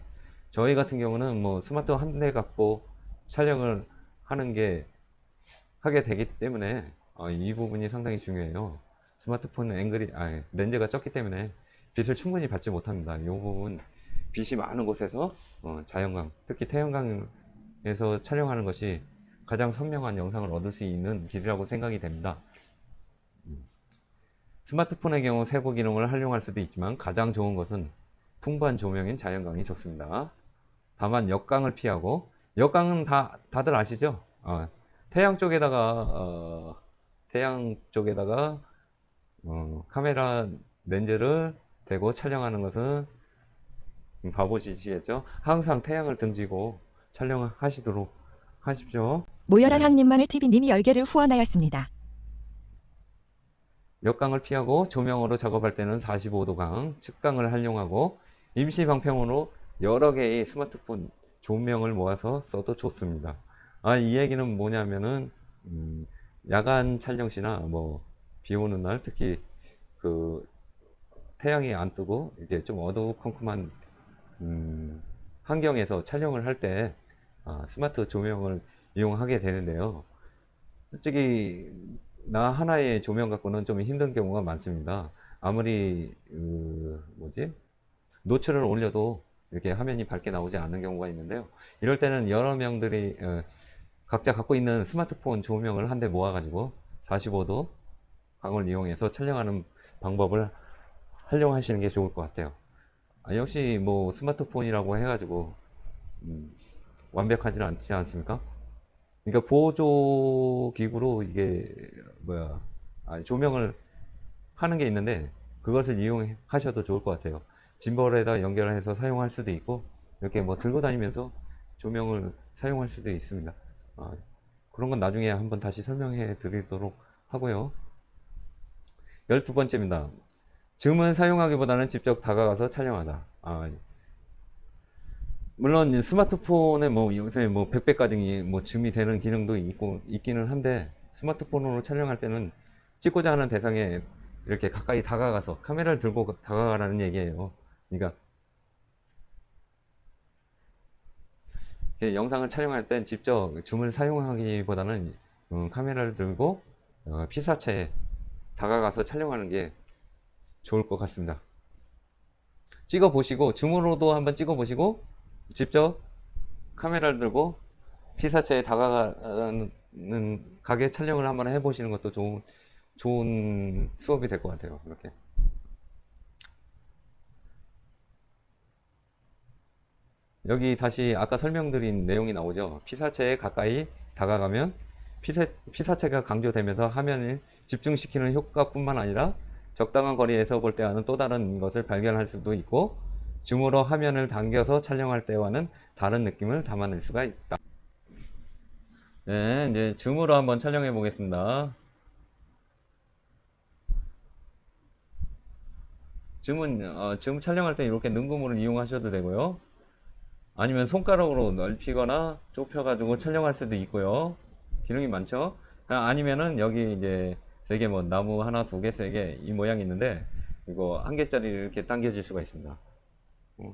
저희 같은 경우는 뭐 스마트 한 대 갖고 촬영을 하게 되기 때문에 이 부분이 상당히 중요해요. 스마트폰 렌즈가 적기 때문에 빛을 충분히 받지 못합니다. 이 부분, 빛이 많은 곳에서 자연광, 특히 태양광에서 촬영하는 것이 가장 선명한 영상을 얻을 수 있는 길이라고 생각이 됩니다. 스마트폰의 경우 세부 기능을 활용할 수도 있지만 가장 좋은 것은 풍부한 조명인 자연광이 좋습니다. 다만 역광을 피하고, 역광은 다들 아시죠? 태양 쪽에다가 카메라 렌즈를 대고 촬영하는 것은 바보짓이겠죠. 항상 태양을 등지고 촬영하시도록 하십시오. 모여라 네. 항님만을 TV님이 10개를 후원하였습니다. 역광을 피하고 조명으로 작업할 때는 45도광, 측광을 활용하고 임시 방편으로 여러 개의 스마트폰 조명을 모아서 써도 좋습니다. 이 얘기는 뭐냐면은 야간 촬영 시나 뭐 비 오는 날, 특히 그 태양이 안 뜨고 이게 좀 어두컴컴한 환경에서 촬영을 할 때 스마트 조명을 이용하게 되는데요. 솔직히 나 하나의 조명 갖고는 좀 힘든 경우가 많습니다. 아무리 노출을 올려도 이렇게 화면이 밝게 나오지 않는 경우가 있는데요. 이럴 때는 여러 명들이 각자 갖고 있는 스마트폰 조명을 한 대 모아가지고 45도 광을 이용해서 촬영하는 방법을 활용하시는 게 좋을 것 같아요. 역시 뭐 스마트폰이라고 해가지고 완벽하지는 않지 않습니까? 그러니까 보조 기구로 이게 조명을 하는 게 있는데 그것을 이용하셔도 좋을 것 같아요. 짐벌에다 연결해서 사용할 수도 있고 이렇게 뭐 들고 다니면서 조명을 사용할 수도 있습니다. 그런 건 나중에 한번 다시 설명해 드리도록 하고요. 12번째입니다. 줌은 사용하기보다는 직접 다가가서 촬영하다. 물론 스마트폰에 뭐 요새 뭐 100배까지 뭐 줌이 되는 기능도 있기는 한데 스마트폰으로 촬영할 때는 찍고자 하는 대상에 이렇게 가까이 다가가서 카메라를 들고 다가가라는 얘기예요. 그러니까 영상을 촬영할 땐 직접 줌을 사용하기보다는 카메라를 들고 피사체에 다가가서 촬영하는 게 좋을 것 같습니다. 찍어 보시고 줌으로도 한번 찍어 보시고 직접 카메라를 들고 피사체에 다가가는 가게 촬영을 한번 해보시는 것도 좋은 수업이 될 것 같아요. 이렇게. 여기 다시 아까 설명드린 내용이 나오죠. 피사체에 가까이 다가가면 피사체가 강조되면서 화면을 집중시키는 효과뿐만 아니라 적당한 거리에서 볼 때와는 또 다른 것을 발견할 수도 있고 줌으로 화면을 당겨서 촬영할 때와는 다른 느낌을 담아낼 수가 있다. 네, 이제 줌으로 한번 촬영해 보겠습니다. 줌 촬영할 때 이렇게 능금을 이용하셔도 되고요. 아니면 손가락으로 넓히거나 좁혀가지고 촬영할 수도 있고요. 기능이 많죠? 아니면은 여기 이제 세 개 뭐 나무 하나, 두 개, 세 개 이 모양이 있는데 이거 한 개짜리 이렇게 당겨질 수가 있습니다.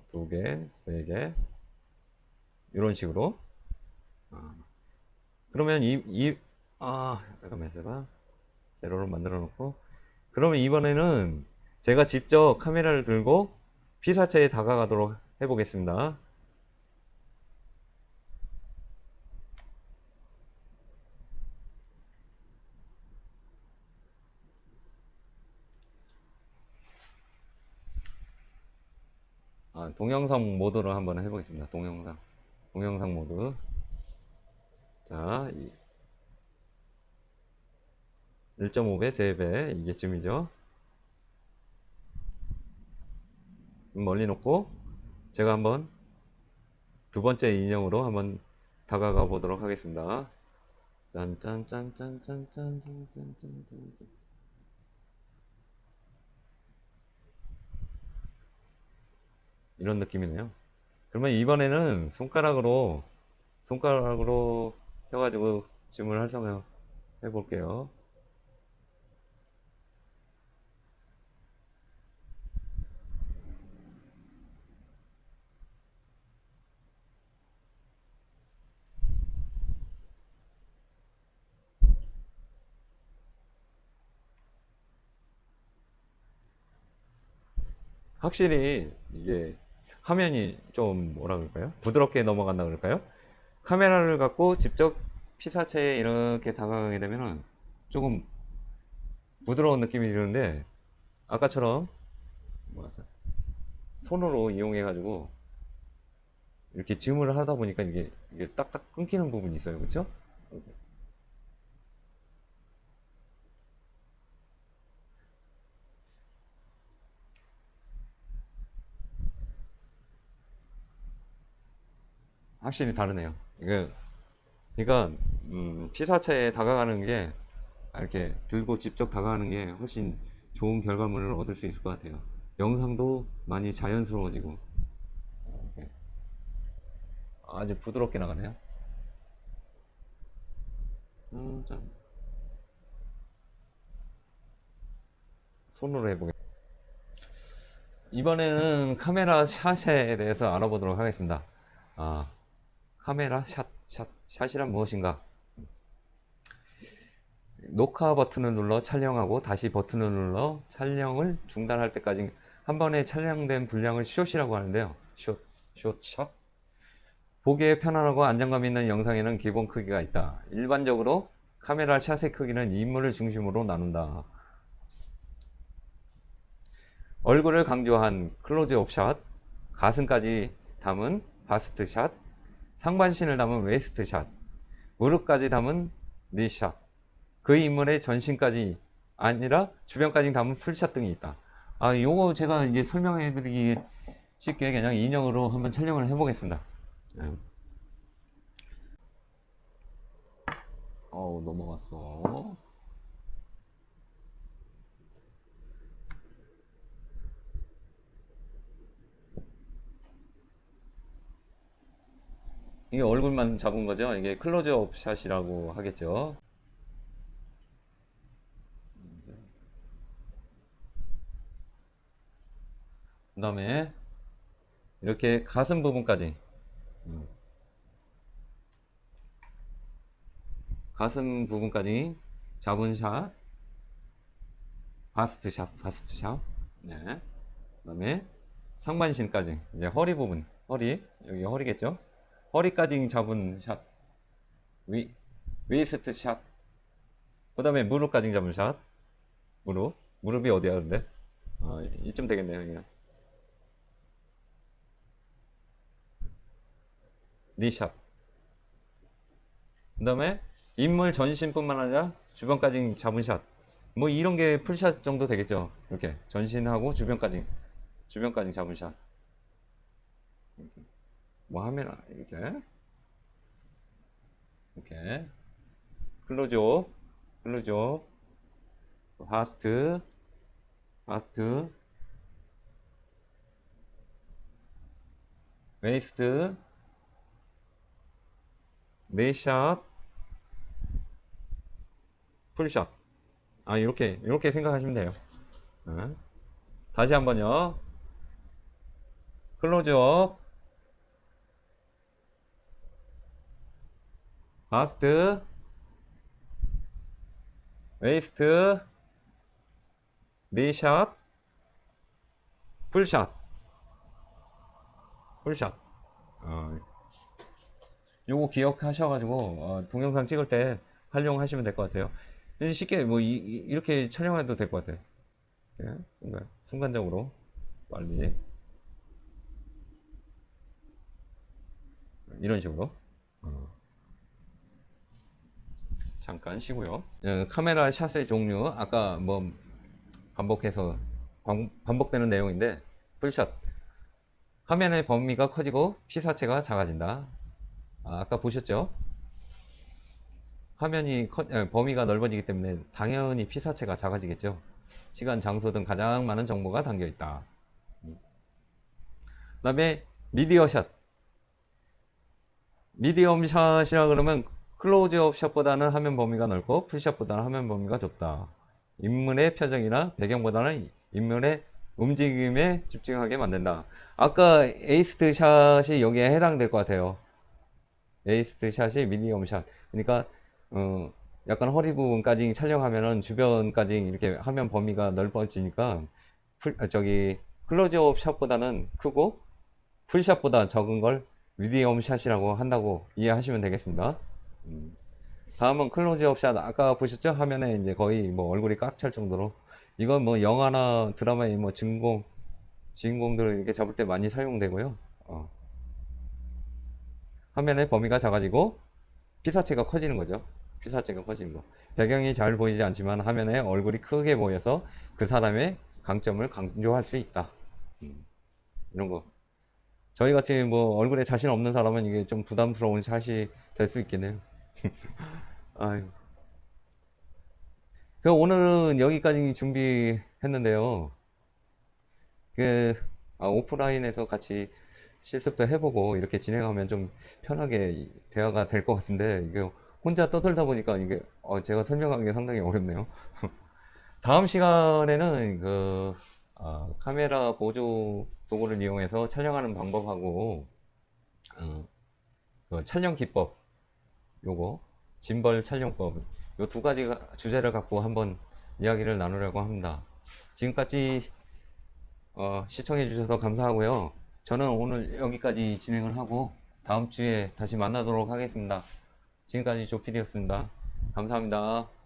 두 개, 세 개 이런 식으로. 그러면 잠깐만 있어봐. 제로를 만들어 놓고 그러면 이번에는 제가 직접 카메라를 들고 피사체에 다가가도록 해보겠습니다. 동영상 모드로 한번 해보겠습니다. 동영상 모드. 자, 1.5배, 3배, 이게 줌이죠. 멀리 놓고, 제가 한번 두 번째 인형으로 한번 다가가 보도록 하겠습니다. 짠짠짠짠짠짠짠짠짠짠. 이런 느낌이네요. 그러면 이번에는 손가락으로 펴가지고 줌을 활성화 해볼게요. 확실히 이게 화면이 좀 뭐라 그럴까요? 부드럽게 넘어간다 그럴까요? 카메라를 갖고 직접 피사체에 이렇게 다가가게 되면은 조금 부드러운 느낌이 드는데 아까처럼 손으로 이용해 가지고 이렇게 줌을 하다 보니까 이게 딱딱 끊기는 부분이 있어요. 그렇죠? 확실히 다르네요. 그러니까 피사체에 다가가는 게 이렇게 들고 직접 다가가는 게 훨씬 좋은 결과물을 얻을 수 있을 것 같아요. 영상도 많이 자연스러워지고 이렇게 아주 부드럽게 나가네요. 손으로 해보겠습니다. 이번에는 카메라 샷에 대해서 알아보도록 하겠습니다. 카메라 샷이란 무엇인가? 녹화 버튼을 눌러 촬영하고 다시 버튼을 눌러 촬영을 중단할 때까지 한 번에 촬영된 분량을 숏이라고 하는데요. 숏. 보기에 편안하고 안정감 있는 영상에는 기본 크기가 있다. 일반적으로 카메라 샷의 크기는 인물을 중심으로 나눈다. 얼굴을 강조한 클로즈업 샷, 가슴까지 담은 바스트 샷, 상반신을 담은 웨스트 샷, 무릎까지 담은 니 샷, 그 인물의 전신까지 아니라 주변까지 담은 풀샷 등이 있다. 요거 제가 이제 설명해 드리기 쉽게 그냥 인형으로 한번 촬영을 해 보겠습니다. 넘어갔어. 이게 얼굴만 잡은 거죠. 이게 클로즈업 샷이라고 하겠죠. 그 다음에 이렇게 가슴 부분까지 가슴 부분까지 잡은 샷, 바스트 샷. 네. 그 다음에 상반신까지 이제 허리 부분, 여기 허리겠죠. 허리까지 잡은 샷, 웨이스트 샷. 그 다음에 무릎까지 잡은 샷, 무릎이 어디야 근데? 이쯤 되겠네요. 이게. 니샷. 그 다음에 인물 전신뿐만 아니라 주변까지 잡은 샷. 뭐 이런 게 풀샷 정도 되겠죠. 이렇게 전신하고 주변까지 잡은 샷. 뭐 하면 이렇게 클로즈업, 바스트, 웨이스트, 네샷, 풀샷. 이렇게 생각하시면 돼요. 다시 한번요. 클로즈업, 바스트, 웨이스트, 네샷, 풀샷. 요거 기억하셔가지고 동영상 찍을 때 활용하시면 될 것 같아요. 쉽게 뭐 이렇게 촬영해도 될 것 같아요. 순간적으로 빨리 이런 식으로 잠깐 쉬고요. 카메라 샷의 종류 아까 뭐 반복되는 내용인데, 풀샷 화면의 범위가 커지고 피사체가 작아진다. 아까 보셨죠? 범위가 넓어지기 때문에 당연히 피사체가 작아지겠죠. 시간, 장소 등 가장 많은 정보가 담겨 있다. 그 다음에 미디엄 샷이라 그러면 클로즈업 샷보다는 화면 범위가 넓고 풀샷보다는 화면 범위가 좁다. 인물의 표정이나 배경보다는 인물의 움직임에 집중하게 만든다. 아까 에이스트 샷이 여기에 해당될 것 같아요. 에이스트 샷이 미디엄 샷. 그러니까 약간 허리 부분까지 촬영하면은 주변까지 이렇게 화면 범위가 넓어지니까 클로즈업 샷보다는 크고 풀샷보다 적은 걸 미디엄 샷이라고 한다고 이해하시면 되겠습니다. 다음은 클로즈업 샷. 아까 보셨죠? 화면에 이제 거의 뭐 얼굴이 꽉 찰 정도로. 이건 뭐 영화나 드라마의 뭐 주인공들을 이렇게 잡을 때 많이 사용되고요. 화면의 범위가 작아지고 피사체가 커지는 거죠. 배경이 잘 보이지 않지만 화면에 얼굴이 크게 보여서 그 사람의 강점을 강조할 수 있다. 이런 거. 저희 같이 뭐 얼굴에 자신 없는 사람은 이게 좀 부담스러운 샷이 될 수 있겠네요. 아유. 오늘은 여기까지 준비했는데요. 오프라인에서 같이 실습도 해보고 이렇게 진행하면 좀 편하게 대화가 될 것 같은데, 이게 혼자 떠들다 보니까 이게 제가 설명하기 게 상당히 어렵네요. 다음 시간에는 카메라 보조 도구를 이용해서 촬영하는 방법하고 촬영 기법, 짐벌 촬영법, 요 두 가지 주제를 갖고 한번 이야기를 나누려고 합니다. 지금까지 시청해 주셔서 감사하고요. 저는 오늘 여기까지 진행을 하고 다음 주에 다시 만나도록 하겠습니다. 지금까지 조피디였습니다. 감사합니다.